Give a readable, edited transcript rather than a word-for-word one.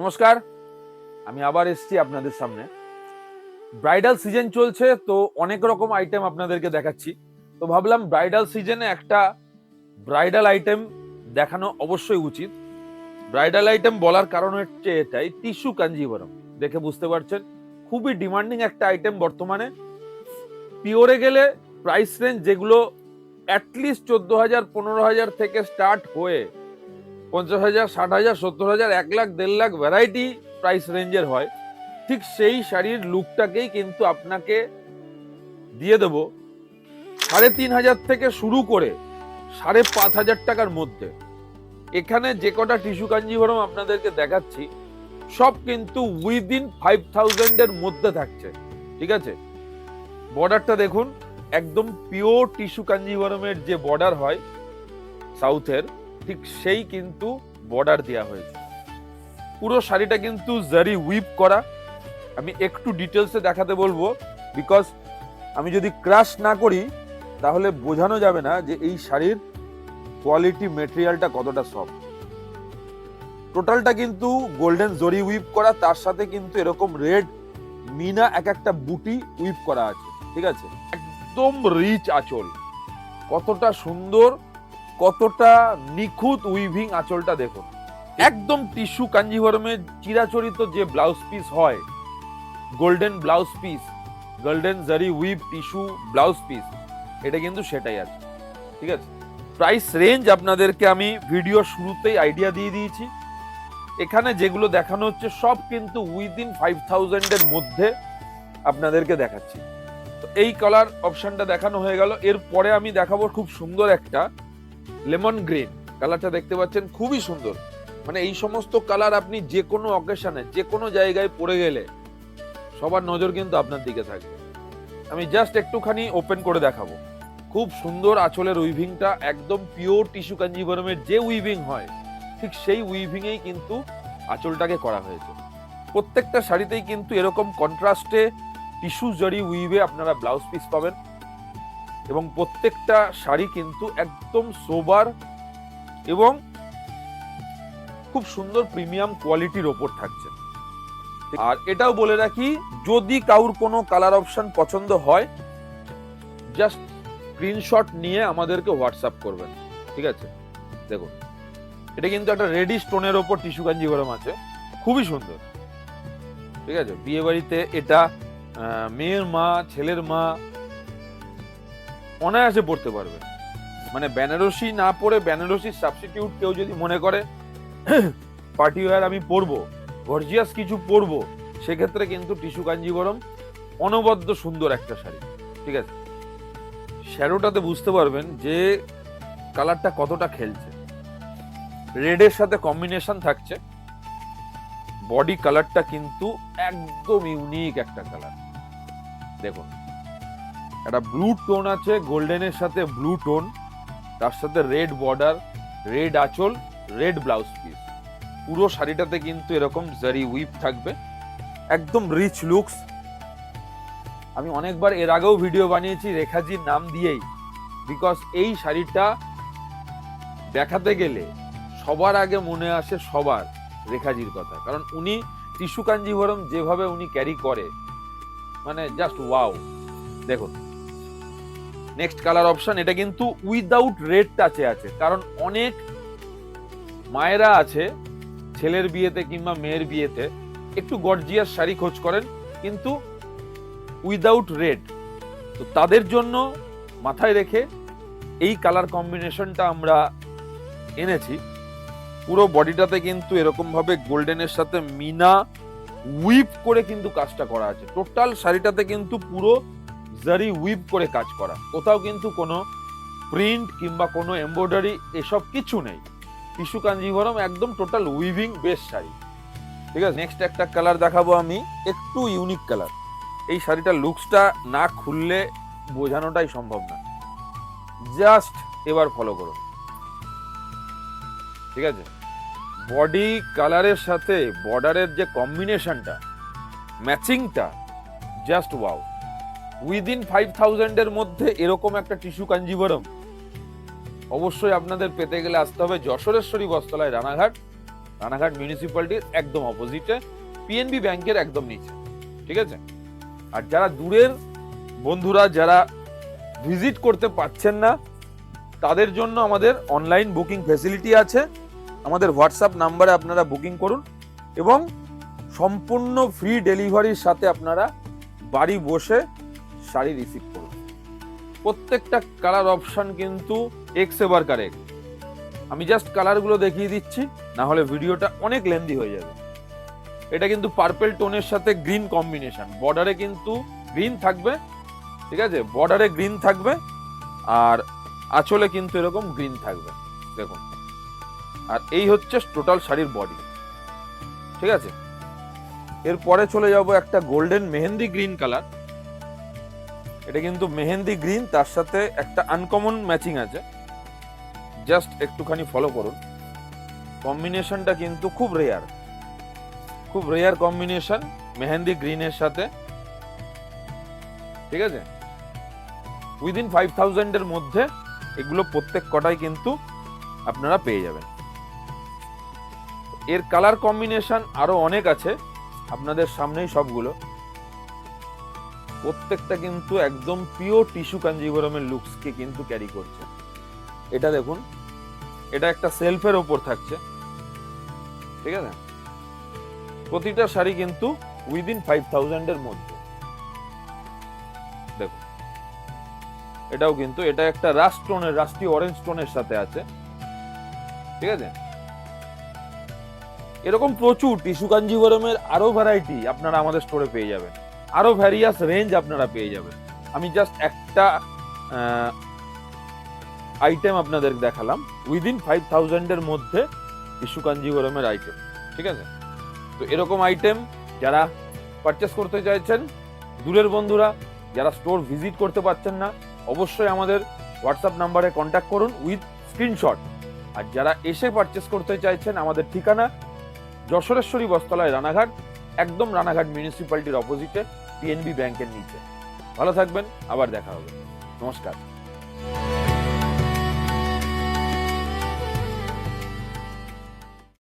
নমস্কার, আমি আবার এসেছি আপনাদের সামনে। ব্রাইডাল সিজন চলছে, তো অনেক রকম আইটেম আপনাদেরকে দেখাচ্ছি। তো ভাবলাম ব্রাইডাল সিজনে একটা ব্রাইডাল আইটেম দেখানো অবশ্যই উচিত। ব্রাইডাল আইটেম বলার কারণ হচ্ছে এটাই, টিস্যু কাঞ্জিভরম। দেখে বুঝতে পারছেন খুবই ডিমান্ডিং একটা আইটেম বর্তমানে। পিওরে গেলে প্রাইস রেঞ্জ যেগুলো অ্যাটলিস্ট 14,000 15,000 থেকে স্টার্ট হয়ে 50,000 60,000 70,000 1 লাখ 1.5 লাখ ভ্যারাইটি প্রাইস রেঞ্জের হয়, ঠিক সেই শাড়ির লুকটাকেই কিন্তু আপনাকে দিয়ে দেবো 3,500 থেকে শুরু করে 5,500 টাকার মধ্যে। এখানে যে কটা টিস্যু কাঞ্জিভরম আপনাদেরকে দেখাচ্ছি সব কিন্তু উইদিন 5,000 এর মধ্যে থাকছে। ঠিক আছে, বর্ডারটা দেখুন, একদম পিওর টিস্যু কাঞ্জিভরমের যে বর্ডার হয় সাউথের, ঠিক সেই কিন্তু বর্ডার দেওয়া হয়েছে। পুরো শাড়িটা কিন্তু জারি উইপ করা। আমি একটু ডিটেলসে দেখাতে বলবো, বিকজ আমি যদি ক্রাশ না করি তাহলে বোঝানো যাবে না যে এই শাড়ির কোয়ালিটি, মেটেরিয়ালটা কতটা সফট। টোটালটা কিন্তু গোল্ডেন জরি উইপ করা, তার সাথে কিন্তু এরকম রেড মিনা এক একটা বুটি উইপ করা আছে। ঠিক আছে, একদম রিচ আঁচল, কতটা সুন্দর, কতটা নিখুঁত উইভিং আঁচলটা দেখুন। একদম টিস্যু কাঞ্জিভরমের চিরাচরিত যে ব্লাউজ পিস হয়, গোল্ডেন ব্লাউজ পিস, গোল্ডেন জারি উইভ টিস্যু ব্লাউজ পিস, এটা কিন্তু সেটাই আছে। ঠিক আছে, প্রাইস রেঞ্জ আপনাদেরকে আমি ভিডিও শুরুতেই আইডিয়া দিয়ে দিয়েছি। এখানে যেগুলো দেখানো হচ্ছে সব কিন্তু উইদিন 5,000 এর মধ্যে আপনাদেরকে দেখাচ্ছি। তো এই কালার অপশনটা দেখানো হয়ে গেল। এরপরে আমি দেখাবো খুব সুন্দর একটা লেমন গ্রিন কালারটা, দেখতে পাচ্ছেন খুবই সুন্দর। মানে এই সমস্ত কালার আপনি যে কোনো অকেশনে, যে কোনো জায়গায় পরে গেলে সবার নজর কিন্তু আপনার দিকে থাকবে। আমি জাস্ট একটুখানি ওপেন করে দেখাবো। খুব সুন্দর আঁচলের উইভিংটা, একদম পিওর টিস্যু কাঞ্জিভরমের যে উইভিং হয় ঠিক সেই উইভিংয়েই কিন্তু আঁচলটাকে করা হয়েছে। প্রত্যেকটা শাড়িতেই কিন্তু এরকম কন্ট্রাস্টে টিস্যু জরি উইভে আপনারা ব্লাউজ পিস পাবেন, এবং প্রত্যেকটা শাড়ি কিন্তু একদম সোবার এবং খুব সুন্দর প্রিমিয়াম কোয়ালিটির ওপর থাকছে। আর এটাও বলে রাখি, যদি কাউর কোনো কালার অপশন পছন্দ হয় জাস্ট স্ক্রিনশট নিয়ে আমাদেরকে হোয়াটসঅ্যাপ করবেন। ঠিক আছে, দেখুন এটা কিন্তু একটা রেডি স্টোনের ওপর টিস্যু কাঞ্জিভরম আছে, খুবই সুন্দর। ঠিক আছে, বিয়ে বাড়িতে এটা মেয়ের মা, ছেলের মা অনায়াসে পড়তে পারবে। মানে বেনারসি না পরে বেনারসির সাবস্টিটিউট কেউ যদি মনে করে পার্টি ওয়্যার আমি পরবো, গর্জিয়াস কিছু পরবো, সেক্ষেত্রে কিন্তু টিস্যু কাঞ্জিভরম অনবদ্য সুন্দর একটা শাড়ি। ঠিক আছে, শ্যাডোটাতে বুঝতে পারবেন যে কালারটা কতটা খেলছে, রেডের সাথে কম্বিনেশন থাকছে। বডি কালারটা কিন্তু একদম ইউনিক একটা কালার। দেখুন একটা ব্লু টোন আছে, গোল্ডেনের সাথে ব্লু টোন, তার সাথে রেড বর্ডার, রেড আঁচল, রেড ব্লাউজ পিস। পুরো শাড়িটাতে কিন্তু এরকম জারি উইপ থাকবে, একদম রিচ লুকস। আমি অনেকবার এর আগেও ভিডিও বানিয়েছি রেখাজির নাম দিয়েই, বিকজ এই শাড়িটা দেখাতে গেলে সবার আগে মনে আসে সবার রেখাজির কথা। কারণ উনি টিস্যু কাঞ্জিভরম যেভাবে উনি ক্যারি করে, মানে জাস্ট ওয়াও। দেখুন নেক্সট কালার অপশন, এটা কিন্তু উইদাউট রেড টাচে আছে। কারণ অনেক মায়েরা আছে ছেলের বিয়েতে কিংবা মেয়ের বিয়েতে একটু গর্জিয়াস শাড়ি খোঁজ করেন, কিন্তু উইদাউট রেড। তো তাদের জন্য মাথায় রেখে এই কালার কম্বিনেশনটা আমরা এনেছি। পুরো বডিটাতে কিন্তু এরকম ভাবে গোল্ডেনের সাথে মিনা উইপ করে কিন্তু কাজটা করা আছে। টোটাল শাড়িটাতে কিন্তু পুরো জারি উইপ করে কাজ করা, কোথাও কিন্তু কোনো প্রিন্ট কিংবা কোনো এমব্রয়ডারি এসব কিছু নেই। টিস্যু কাঞ্জিভরম একদম টোটাল উইভিং বেস শাড়ি। ঠিক আছে, নেক্সট একটা কালার দেখাবো আমি, একটু ইউনিক কালার। এই শাড়িটার লুকসটা না খুললে বোঝানোটাই সম্ভব না, জাস্ট এবার ফলো করুন। ঠিক আছে, বডি কালারের সাথে বর্ডারের যে কম্বিনেশনটা, ম্যাচিংটা জাস্ট ওয়াও। উইদিন 5,000 এর মধ্যে এরকম একটা টিস্যু কাঞ্জিভরম অবশ্যই আপনাদের পেতে গেলে আসতে হবে যশোরেশ্বরী বস্ত্রালয়, রানাঘাট। রানাঘাট মিউনিসিপ্যালিটির একদম অপোজিটে, পিএনবি ব্যাংকের একদম নিচে, ঠিক আছে? আর যারা দূরের বন্ধুরা যারা ভিজিট করতে পারছেন না, তাদের জন্য আমাদের অনলাইন বুকিং ফ্যাসিলিটি আছে। আমাদের হোয়াটসঅ্যাপ নাম্বারে আপনারা বুকিং করুন এবং সম্পূর্ণ ফ্রি ডেলিভারির সাথে আপনারা বাড়ি বসে শাড়ি রিসিভ করুন। প্রত্যেকটা কালার অপশন কিন্তু এক্সেবার কারেক্ট। আমি জাস্ট কালারগুলো দেখিয়ে দিচ্ছি, না হলে ভিডিওটা অনেক লেন্দি হয়ে যাবে। এটা কিন্তু পার্পল টোনের সাথে গ্রিন কম্বিনেশন, বর্ডারে কিন্তু গ্রিন থাকবে, ঠিক আছে? বর্ডারে গ্রিন থাকবে আর আঁচলে কিন্তু এরকম গ্রিন থাকবে, দেখুন। আর এই হচ্ছে টোটাল শাড়ির বডি, ঠিক আছে? এরপরে চলে যাব একটা গোল্ডেন মেহেন্দি গ্রিন কালার। এটা কিন্তু মেহেন্দি গ্রিন, তার সাথে একটা আনকমন ম্যাচিং আছে, জাস্ট একটুখানি ফলো করুন। কম্বিনেশনটা কিন্তু খুব রেয়ার কম্বিনেশন মেহেন্দি গ্রিনের সাথে, ঠিক আছে? উইদিন 5000 এর মধ্যে এগুলো প্রত্যেক কটাই কিন্তু আপনারা পেয়ে যাবেন। এর কালার কম্বিনেশন আরো অনেক আছে, আপনাদের সামনেই সবগুলো। প্রত্যেকটা কিন্তু একদম পিওর টিস্যু কাঞ্জিভরমের লুকসকে কিন্তু ক্যারি করছে। এটা দেখুন, এটা একটা সেলফের ওপর থাকছে, ঠিক আছে? প্রতিটা শাড়ি কিন্তু উইদিন 5000 এর মধ্যে। দেখুন, এটাও কিন্তু, এটা একটা রাস্টি অরেঞ্জ টোনের সাথে আছে, ঠিক আছে? এরকম প্রচুর টিস্যু কাঞ্জিভরমের আরো ভ্যারাইটি আপনারা আমাদের স্টোরে পেয়ে যাবেন, আরো ভ্যারিয়াস রেঞ্জ আপনারা পেয়ে যাবেন। আমি জাস্ট একটা আইটেম আপনাদের দেখালাম, উইদিন 5000 এর মধ্যে টিস্যু কাঞ্জিভরমের আইটেম, ঠিক আছে? তো এরকম আইটেম যারা পারচেস করতে চাইছেন, দূরের বন্ধুরা যারা স্টোর ভিজিট করতে পারছেন না, অবশ্যই আমাদের হোয়াটসঅ্যাপ নাম্বারে কন্ট্যাক্ট করুন উইথ স্ক্রিনশট। আর যারা এসে পারচেস করতে চাইছেন, আমাদের ঠিকানা যশোরেশ্বরী বস্ত্রালয়, রানাঘাট, একদম রানাঘাট মিউনিসিপ্যালিটির অপোজিটে, পিএনবি ব্যাংকের নিচে। ভালো থাকবেন, আবার দেখা হবে, নমস্কার।